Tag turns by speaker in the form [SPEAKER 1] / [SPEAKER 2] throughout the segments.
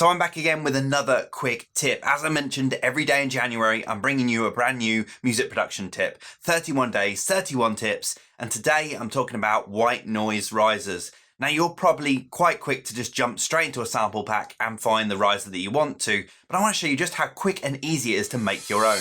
[SPEAKER 1] So I'm back again with another quick tip. As I mentioned, every day in January, I'm bringing you a brand new music production tip. 31 days, 31 tips, and today I'm talking about white noise risers. Now you're probably quite quick to just jump straight into a sample pack and find the riser that you want to, but I want to show you just how quick and easy it is to make your own.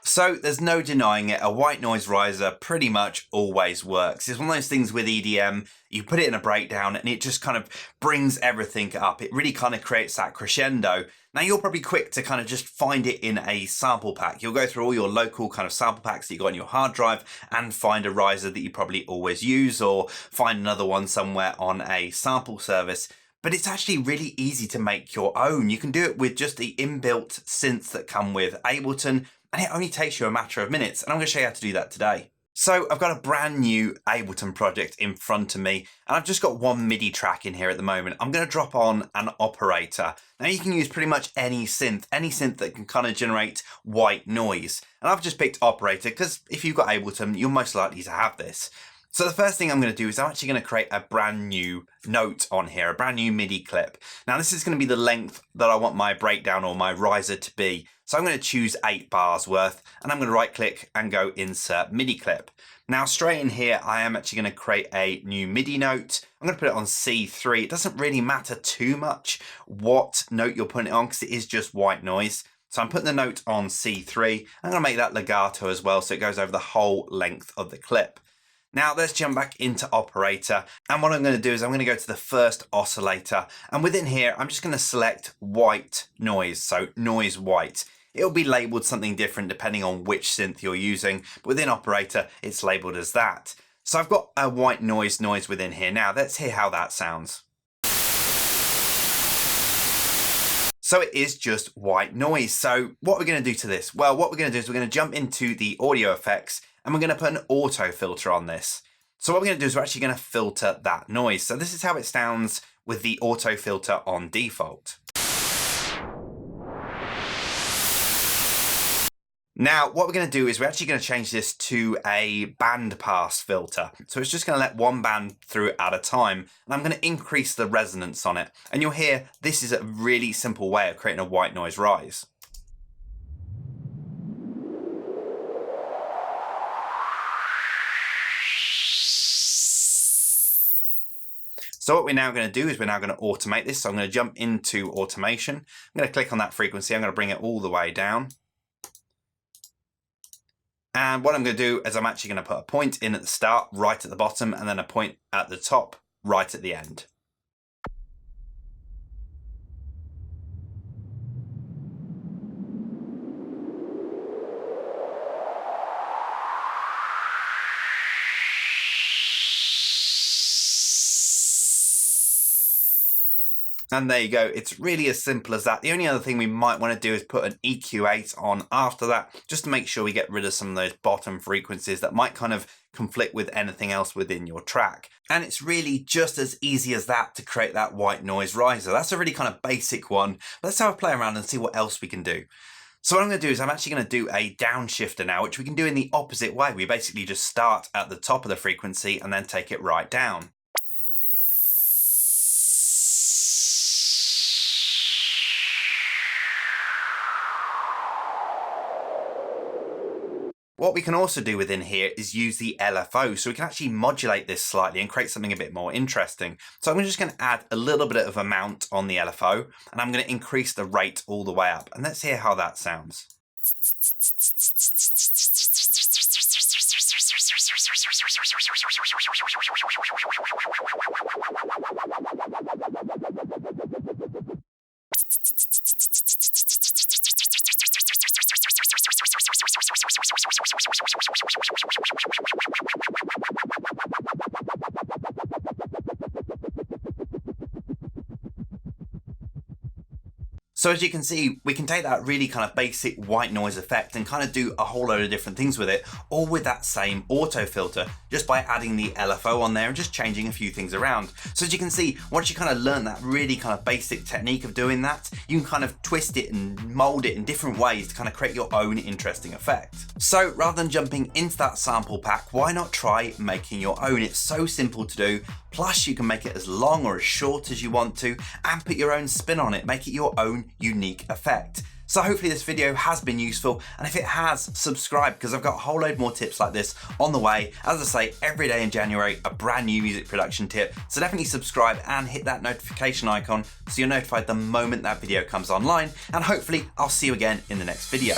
[SPEAKER 1] So there's no denying it, a white noise riser pretty much always works. It's one of those things with EDM, you put it in a breakdown and it just kind of brings everything up. It really kind of creates that crescendo. Now you're probably quick to kind of just find it in a sample pack. You'll go through all your local kind of sample packs that you got on your hard drive and find a riser that you probably always use, or find another one somewhere on a sample service. But it's actually really easy to make your own. You can do it with just the inbuilt synths that come with Ableton, and it only takes you a matter of minutes, and I'm going to show you how to do that today. So I've got a brand new Ableton project in front of me, and I've just got one Midi track in here at the moment. I'm going to drop on an operator. Now you can use pretty much any synth that can kind of generate white noise. And I've just picked operator because if you've got Ableton, you're most likely to have this. So the first thing I'm going to do is I'm actually going to create a brand new note on here, a brand new Midi clip. Now this is going to be the length that I want my breakdown or my riser to be. So I'm going to choose 8 bars worth, and I'm going to right click and go insert Midi clip. Now straight in here, I am actually going to create a new Midi note. I'm going to put it on C3. It doesn't really matter too much what note you're putting it on because it is just white noise. So I'm putting the note on C3. I'm going to make that legato as well so it goes over the whole length of the clip. Now let's jump back into operator, and what I'm going to do is I'm going to go to the first oscillator, and within here I'm just going to select white noise, so noise white. It'll be labeled something different depending on which synth you're using, but within operator it's labeled as that. So I've got a white noise within here. Now let's hear how that sounds. So it is just white noise. So what we're going to do to this? Well, what we're going to do is we're going to jump into the audio effects and we're going to put an auto filter on this. So what we're going to do is we're actually going to filter that noise. So this is how it sounds with the auto filter on default. Now, what we're going to do is we're actually going to change this to a band pass filter. So it's just going to let one band through at a time. And I'm going to increase the resonance on it. And you'll hear this is a really simple way of creating a white noise rise. So what we're now going to do is we're now going to automate this. So I'm going to jump into automation. I'm going to click on that frequency. I'm going to bring it all the way down. And what I'm going to do is I'm actually going to put a point in at the start, right at the bottom, and then a point at the top, right at the end. And there you go. It's really as simple as that. The only other thing we might want to do is put an EQ8 on after that, just to make sure we get rid of some of those bottom frequencies that might kind of conflict with anything else within your track. And it's really just as easy as that to create that white noise riser. That's a really kind of basic one. Let's have a play around and see what else we can do. So what I'm going to do is I'm actually going to do a downshifter now, which we can do in the opposite way. We basically just start at the top of the frequency and then take it right down. What we can also do within here is use the LFO, so we can actually modulate this slightly and create something a bit more interesting. So I'm just going to add a little bit of amount on the LFO, and I'm going to increase the rate all the way up. And let's hear how that sounds. So as you can see, we can take that really kind of basic white noise effect and kind of do a whole load of different things with it, all with that same auto filter, just by adding the LFO on there and just changing a few things around. So as you can see, once you kind of learn that really kind of basic technique of doing that, you can kind of twist it and mold it in different ways to kind of create your own interesting effect. So rather than jumping into that sample pack, why not try making your own? It's so simple to do, plus you can make it as long or as short as you want to and put your own spin on it, make it your own unique effect. So hopefully this video has been useful, and if it has, subscribe, because I've got a whole load more tips like this on the way. As I say, every day in January, a brand new music production tip. So definitely subscribe and hit that notification icon so you're notified the moment that video comes online, and hopefully I'll see you again in the next video.